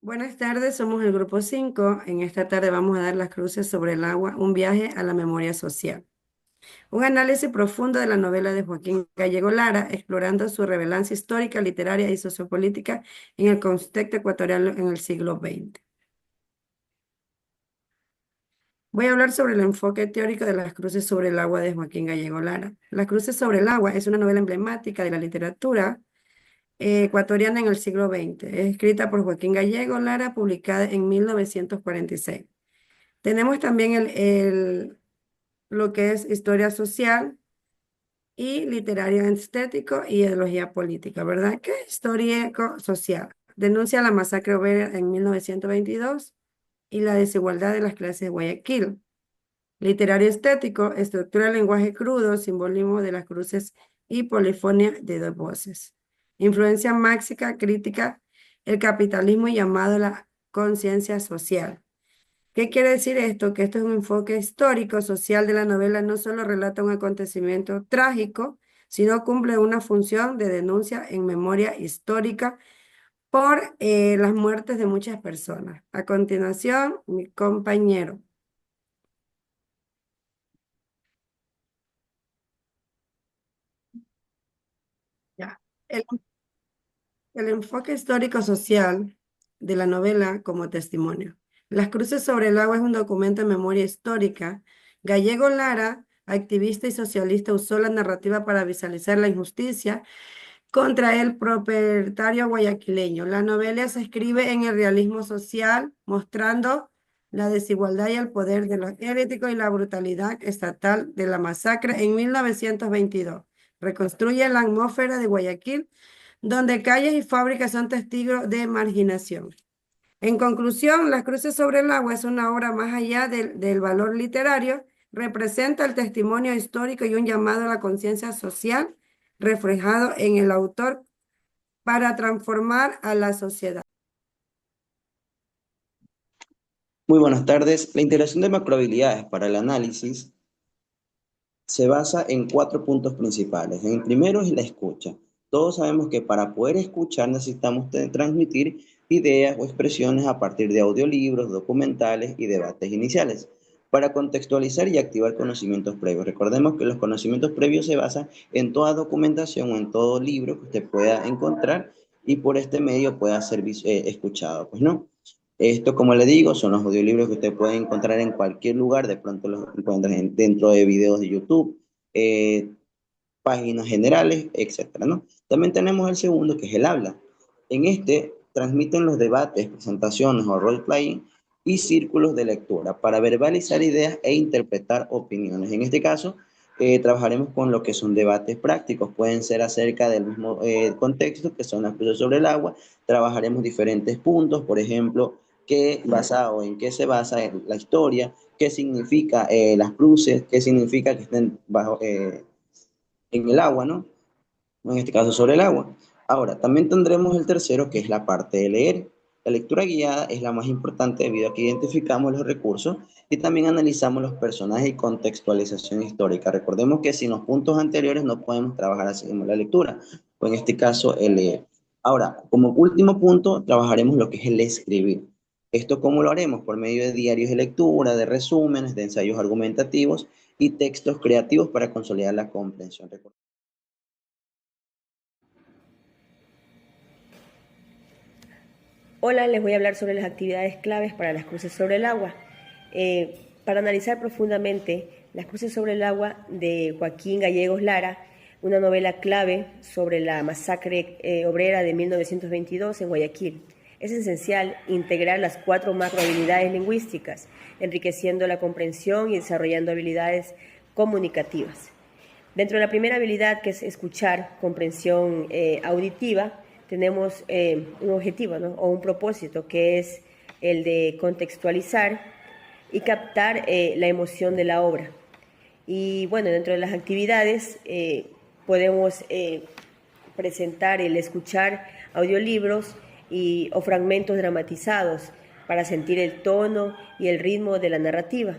Buenas tardes, somos el grupo 5. En esta tarde vamos a dar las cruces sobre el agua, un viaje a la memoria social. Un análisis profundo de la novela de Joaquín Gallego Lara, explorando su relevancia histórica, literaria y sociopolítica en el contexto ecuatoriano en el siglo XX. Voy a hablar sobre el enfoque teórico de las cruces sobre el agua de Joaquín Gallego Lara. Las cruces sobre el agua es una novela emblemática de la literatura ecuatoriana en el siglo XX. Es escrita por Joaquín Gallego Lara, publicada en 1946. Tenemos también lo que es historia social y literario estético y ideología política, ¿verdad? ¿Qué es histórico social? Denuncia la masacre obrera en 1922 y la desigualdad de las clases de Guayaquil. Literario estético, estructura el lenguaje crudo, simbolismo de las cruces y polifonía de dos voces. Influencia máxica, crítica, el capitalismo y llamado a la conciencia social. ¿Qué quiere decir esto? Que esto es un enfoque histórico, social de la novela, no solo relata un acontecimiento trágico, sino cumple una función de denuncia en memoria histórica por las muertes de muchas personas. A continuación, mi compañero. Ya. El, el enfoque histórico-social de la novela como testimonio. Las cruces sobre el agua es un documento de memoria histórica. Gallego Lara, activista y socialista, usó la narrativa para visualizar la injusticia contra el propietario guayaquileño. La novela se escribe en el realismo social, mostrando la desigualdad y el poder de los élitos y la brutalidad estatal de la masacre en 1922. Reconstruye la atmósfera de Guayaquil, donde calles y fábricas son testigos de marginación. En conclusión, Las cruces sobre el agua es una obra más allá del valor literario, representa el testimonio histórico y un llamado a la conciencia social reflejado en el autor para transformar a la sociedad. Muy buenas tardes. La integración de macrohabilidades para el análisis se basa en cuatro puntos principales. El primero es la escucha. Todos sabemos que para poder escuchar necesitamos transmitir ideas o expresiones a partir de audiolibros, documentales y debates iniciales. Para contextualizar y activar conocimientos previos. Recordemos que los conocimientos previos se basan en toda documentación o en todo libro que usted pueda encontrar y por este medio pueda ser escuchado. Pues no. Esto, como le digo, son los audiolibros que usted puede encontrar en cualquier lugar, de pronto los encuentran dentro de videos de YouTube, eh, páginas generales, etcétera, ¿no? También tenemos el segundo, que es el habla. En este transmiten los debates, presentaciones o role-playing y círculos de lectura para verbalizar ideas e interpretar opiniones. En este caso, trabajaremos con lo que son debates prácticos, pueden ser acerca del mismo contexto, que son las cruces sobre el agua. Trabajaremos diferentes puntos, por ejemplo, basado en qué se basa la historia, qué significa las cruces, qué significa que estén bajo, en el agua, ¿no? En este caso sobre el agua. Ahora, también tendremos el tercero, que es la parte de leer. La lectura guiada es la más importante debido a que identificamos los recursos y también analizamos los personajes y contextualización histórica. Recordemos que sin los puntos anteriores no podemos trabajar así como la lectura, o en este caso el leer. Ahora, como último punto, trabajaremos lo que es el escribir. ¿Esto cómo lo haremos? Por medio de diarios de lectura, de resúmenes, de ensayos argumentativos y textos creativos para consolidar la comprensión. Hola, les voy a hablar sobre las actividades claves para las cruces sobre el agua. Para analizar profundamente Las cruces sobre el agua de Joaquín Gallegos Lara, una novela clave sobre la masacre obrera de 1922 en Guayaquil. Es esencial integrar las cuatro macrohabilidades lingüísticas, enriqueciendo la comprensión y desarrollando habilidades comunicativas. Dentro de la primera habilidad, que es escuchar, comprensión auditiva, tenemos un objetivo, ¿no? O un propósito, que es el de contextualizar y captar la emoción de la obra. Y bueno, dentro de las actividades podemos presentar el escuchar audiolibros o fragmentos dramatizados para sentir el tono y el ritmo de la narrativa.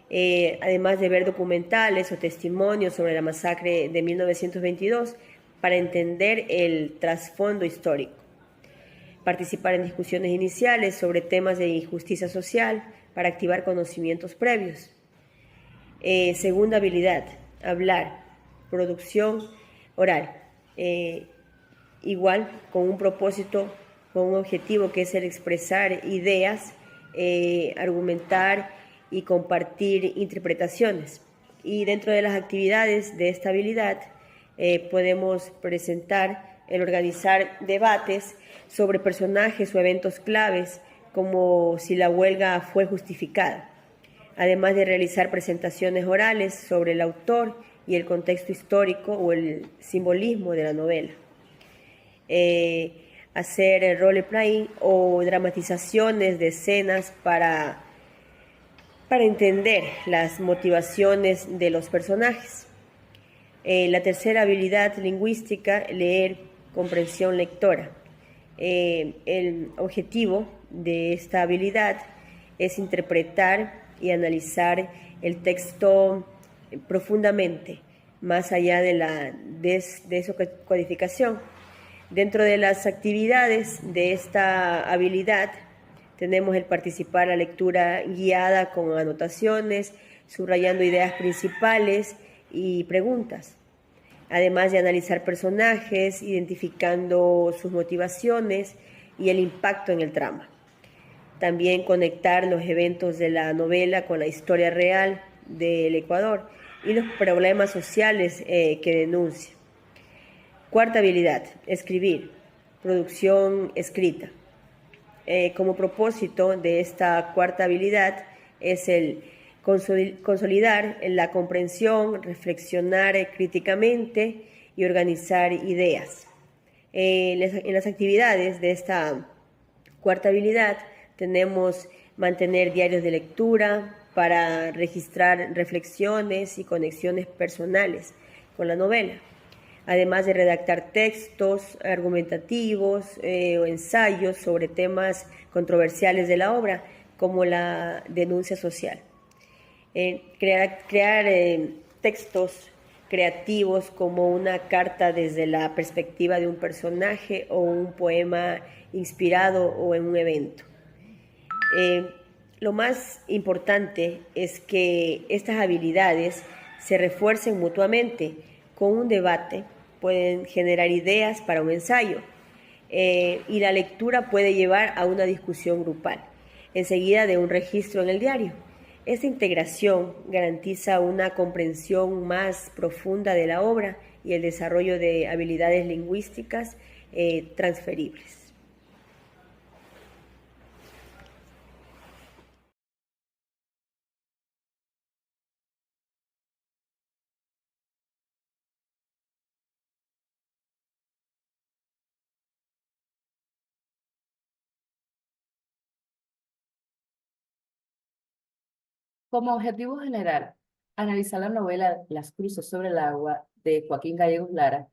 Además de ver documentales o testimonios sobre la masacre de 1922 para entender el trasfondo histórico. participar en discusiones iniciales sobre temas de injusticia social para activar conocimientos previos. Segunda habilidad, hablar, producción oral. Igual, con un propósito, con un objetivo que es el expresar ideas, argumentar y compartir interpretaciones. Y dentro de las actividades de esta habilidad podemos presentar el organizar debates sobre personajes o eventos claves, como si la huelga fue justificada, además de realizar presentaciones orales sobre el autor y el contexto histórico o el simbolismo de la novela. Hacer role-playing o dramatizaciones de escenas para entender las motivaciones de los personajes. La tercera habilidad lingüística, leer, comprensión lectora. El objetivo de esta habilidad es interpretar y analizar el texto profundamente, más allá de su codificación. Dentro de las actividades de esta habilidad tenemos el participar en la lectura guiada con anotaciones, subrayando ideas principales y preguntas, además de analizar personajes, identificando sus motivaciones y el impacto en el trama. También conectar los eventos de la novela con la historia real del Ecuador y los problemas sociales que denuncia. Cuarta habilidad, escribir, producción escrita. Como propósito de esta cuarta habilidad es el consolidar la comprensión, reflexionar críticamente y organizar ideas. En las actividades de esta cuarta habilidad tenemos mantener diarios de lectura para registrar reflexiones y conexiones personales con la novela, además de redactar textos argumentativos o ensayos sobre temas controversiales de la obra, como la denuncia social. Crear textos creativos como una carta desde la perspectiva de un personaje o un poema inspirado o en un evento. Lo más importante es que estas habilidades se refuercen mutuamente. Con un debate pueden generar ideas para un ensayo y la lectura puede llevar a una discusión grupal, enseguida de un registro en el diario. Esta integración garantiza una comprensión más profunda de la obra y el desarrollo de habilidades lingüísticas transferibles. Como objetivo general, analizar la novela Las cruces sobre el agua de Joaquín Gallegos Lara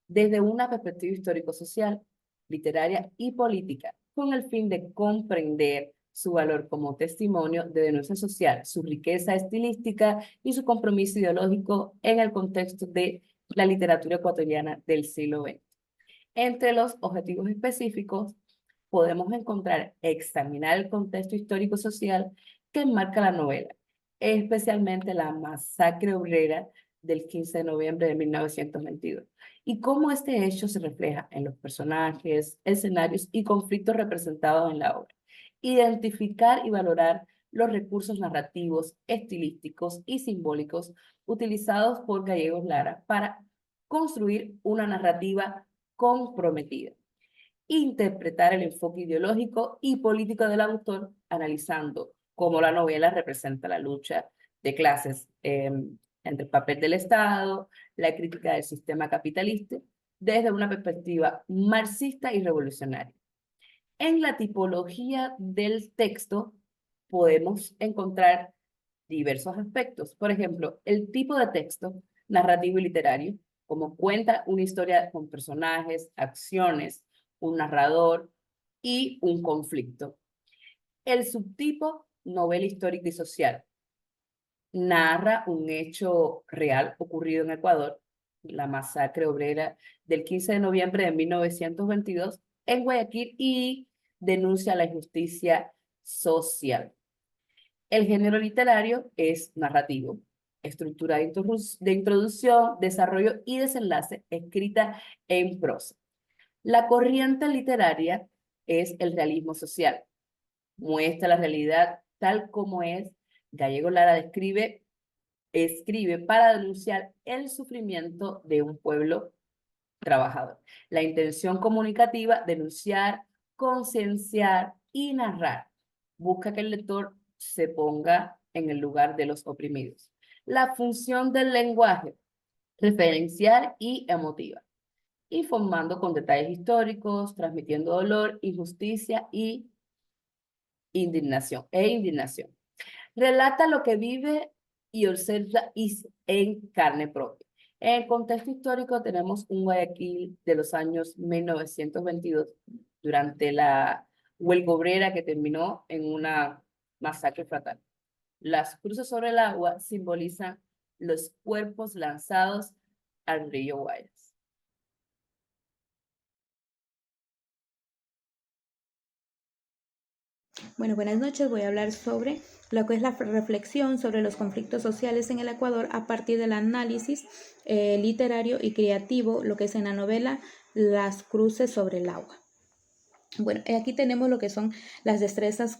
desde una perspectiva histórico-social, literaria y política, con el fin de comprender su valor como testimonio de denuncia social, su riqueza estilística y su compromiso ideológico en el contexto de la literatura ecuatoriana del siglo XX. Entre los objetivos específicos podemos encontrar examinar el contexto histórico-social que enmarca la novela, especialmente la masacre obrera del 15 de noviembre de 1922, y cómo este hecho se refleja en los personajes, escenarios y conflictos representados en la obra. Identificar y valorar los recursos narrativos, estilísticos y simbólicos utilizados por Gallegos Lara para construir una narrativa comprometida. Interpretar el enfoque ideológico y político del autor, analizando cómo la novela representa la lucha de clases entre el papel del Estado, la crítica del sistema capitalista, desde una perspectiva marxista y revolucionaria. En la tipología del texto podemos encontrar diversos aspectos. Por ejemplo, el tipo de texto narrativo y literario, como cuenta una historia con personajes, acciones, un narrador y un conflicto. El subtipo, novela histórica y social, narra un hecho real ocurrido en Ecuador, la masacre obrera del 15 de noviembre de 1922, en Guayaquil y denuncia la injusticia social. El género literario es narrativo, estructura de introducción, desarrollo y desenlace escrita en prosa. La corriente literaria es el realismo social. Muestra la realidad tal como es. Gallego Lara escribe para denunciar el sufrimiento de un pueblo trabajador. La intención comunicativa, denunciar, concienciar y narrar. Busca que el lector se ponga en el lugar de los oprimidos. La función del lenguaje, referencial y emotiva, informando con detalles históricos, transmitiendo dolor, injusticia y indignación. Relata lo que vive y observa en carne propia. En el contexto histórico tenemos un Guayaquil de los años 1922, durante la huelga obrera que terminó en una masacre fatal. Las cruces sobre el agua simbolizan los cuerpos lanzados al río Guayas. Bueno, buenas noches. Voy a hablar sobre lo que es la reflexión sobre los conflictos sociales en el Ecuador a partir del análisis literario y creativo, lo que es en la novela Las cruces sobre el agua. Bueno, aquí tenemos lo que son las destrezas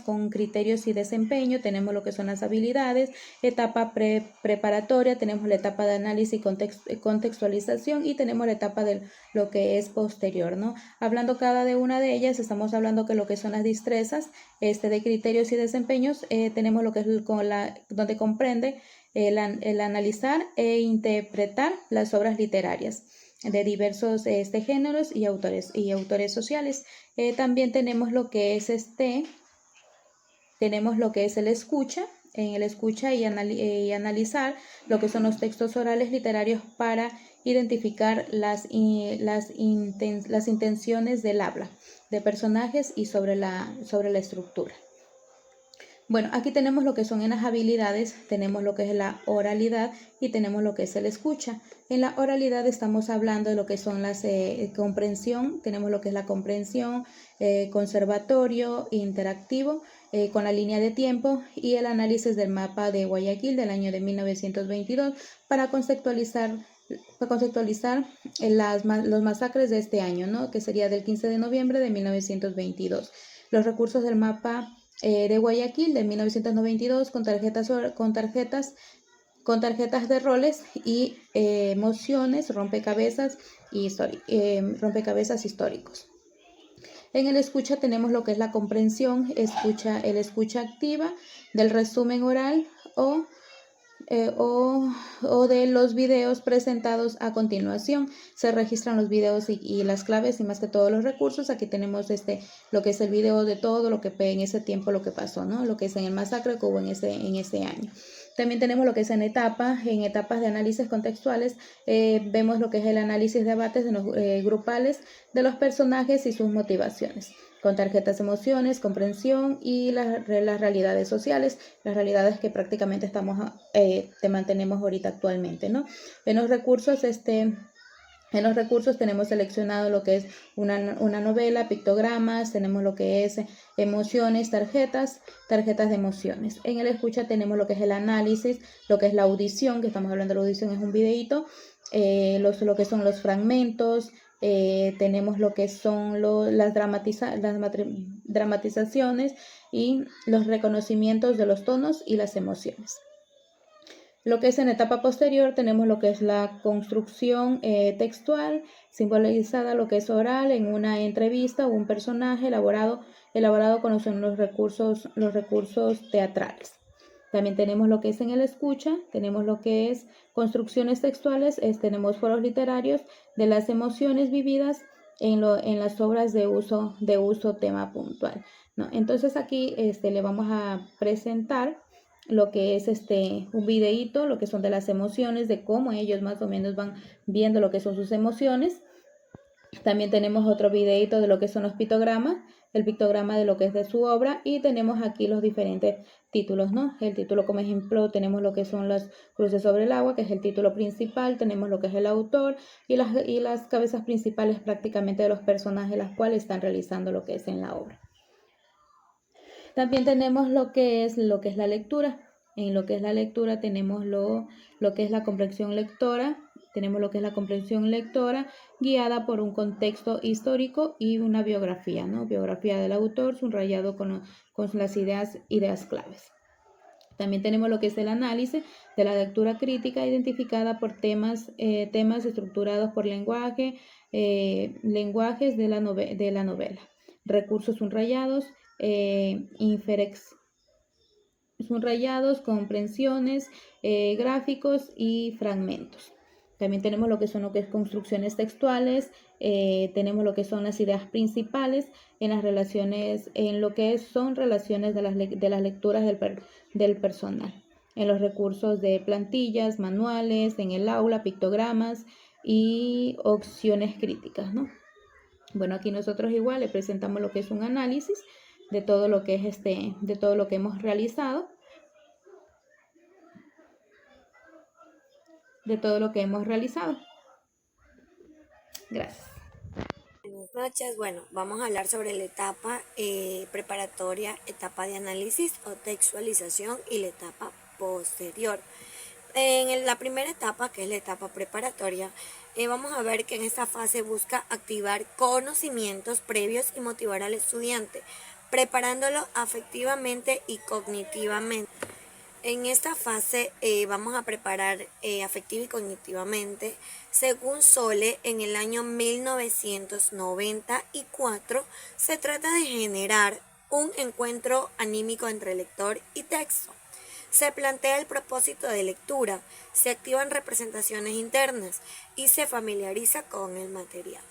con criterios y desempeño, tenemos lo que son las habilidades, etapa preparatoria, tenemos la etapa de análisis y contextualización y tenemos la etapa de lo que es posterior, ¿no? Hablando cada de una de ellas, estamos hablando que lo que son las destrezas de criterios y desempeños, tenemos lo que es donde comprende el analizar e interpretar las obras literarias de diversos géneros y autores sociales. También tenemos lo que es el escucha, en el escucha y analizar lo que son los textos orales literarios para identificar las intenciones del habla de personajes y sobre la estructura. Bueno, aquí tenemos lo que son en las habilidades, tenemos lo que es la oralidad y tenemos lo que es el escucha. En la oralidad estamos hablando de lo que son las comprensión, tenemos lo que es la comprensión, conservatorio, interactivo, con la línea de tiempo y el análisis del mapa de Guayaquil del año de 1922 para conceptualizar los masacres de este año, ¿no? Que sería del 15 de noviembre de 1922. Los recursos del mapa de Guayaquil de 1992 con tarjetas de roles y emociones, rompecabezas históricos. En el escucha tenemos lo que es la comprensión, el escucha activa del resumen oral o de los videos presentados a continuación. Se registran los videos y las claves y más que todos los recursos. Aquí tenemos lo que es el video de todo lo que en ese tiempo lo que pasó, ¿no? Lo que es en el masacre que hubo en ese año. También tenemos lo que es en etapas de análisis contextuales, vemos lo que es el análisis de debates grupales de los personajes y sus motivaciones, con tarjetas de emociones, comprensión y las realidades sociales, las realidades que prácticamente mantenemos ahorita actualmente, ¿no? En los recursos tenemos seleccionado lo que es una novela, pictogramas, tenemos lo que es emociones, tarjetas de emociones. En el escucha tenemos lo que es el análisis, lo que es la audición, que estamos hablando de la audición, es un videíto, lo que son los fragmentos, tenemos lo que son las dramatizaciones y los reconocimientos de los tonos y las emociones. Lo que es en etapa posterior tenemos lo que es la construcción textual, simbolizada lo que es oral en una entrevista o un personaje elaborado con los recursos teatrales. También tenemos lo que es en el escucha, tenemos lo que es construcciones textuales, tenemos foros literarios de las emociones vividas en las obras de uso tema puntual, ¿no? Entonces aquí le vamos a presentar lo que es un videíto, lo que son de las emociones, de cómo ellos más o menos van viendo lo que son sus emociones. También tenemos otro videíto de lo que son los pictogramas, el pictograma de lo que es de su obra y tenemos aquí los diferentes títulos, ¿no? El título como ejemplo tenemos lo que son las cruces sobre el agua, que es el título principal, tenemos lo que es el autor y las cabezas principales prácticamente de los personajes las cuales están realizando lo que es en la obra. También tenemos lo que es la lectura. En lo que es la lectura tenemos lo que es la comprensión lectora, tenemos lo que es la comprensión lectora guiada por un contexto histórico y una biografía, ¿no? Biografía del autor, subrayado con las ideas claves. También tenemos lo que es el análisis de la lectura crítica identificada por temas estructurados por lenguajes de la novela. Recursos subrayados, comprensiones, gráficos y fragmentos. También tenemos lo que son construcciones textuales, tenemos lo que son las ideas principales en las relaciones, en lo que son relaciones de las lecturas del personal, en los recursos de plantillas, manuales, en el aula, pictogramas y opciones críticas, ¿no? Bueno, aquí nosotros igual le presentamos lo que es un análisis de todo lo que es de todo lo que hemos realizado. Gracias. Buenas noches. Bueno, vamos a hablar sobre la etapa preparatoria, etapa de análisis o textualización y la etapa posterior. En la primera etapa, que es la etapa preparatoria, vamos a ver que en esta fase busca activar conocimientos previos y motivar al estudiante, preparándolo afectivamente y cognitivamente. En esta fase vamos a preparar afectiva y cognitivamente. Según Sole, en el año 1994 se trata de generar un encuentro anímico entre lector y texto. Se plantea el propósito de lectura, se activan representaciones internas y se familiariza con el material.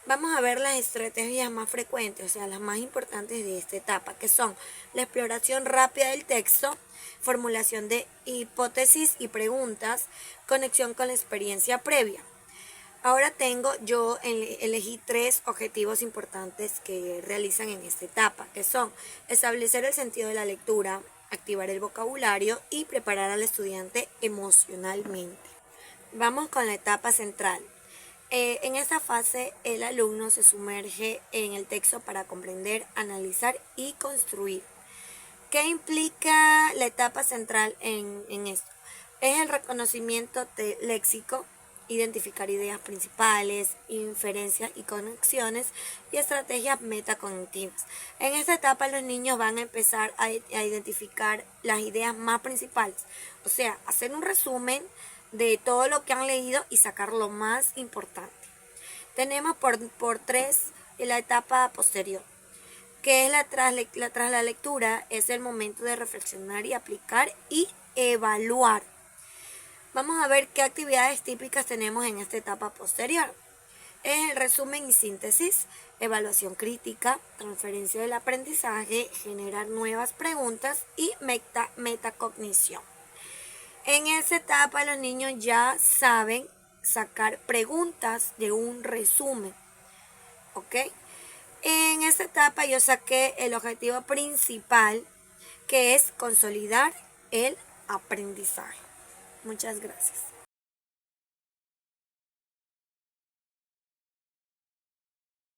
Vamos a ver las estrategias más frecuentes, o sea, las más importantes de esta etapa, que son la exploración rápida del texto, formulación de hipótesis y preguntas, conexión con la experiencia previa. Ahora yo elegí 3 objetivos importantes que realizan en esta etapa, que son establecer el sentido de la lectura, activar el vocabulario y preparar al estudiante emocionalmente. Vamos con la etapa central. En esta fase, el alumno se sumerge en el texto para comprender, analizar y construir. ¿Qué implica la etapa central en esto? Es el reconocimiento léxico, identificar ideas principales, inferencias y conexiones y estrategias metacognitivas. En esta etapa los niños van a empezar a identificar las ideas más principales, o sea, hacer un resumen de todo lo que han leído y sacar lo más importante. Tenemos por 3 la etapa posterior, que es tras la lectura, es el momento de reflexionar y aplicar y evaluar. Vamos a ver qué actividades típicas tenemos en esta etapa posterior. Es el resumen y síntesis, evaluación crítica, transferencia del aprendizaje, generar nuevas preguntas y metacognición. En esta etapa los niños ya saben sacar preguntas de un resumen, ¿ok? En esta etapa yo saqué el objetivo principal, que es consolidar el aprendizaje. Muchas gracias.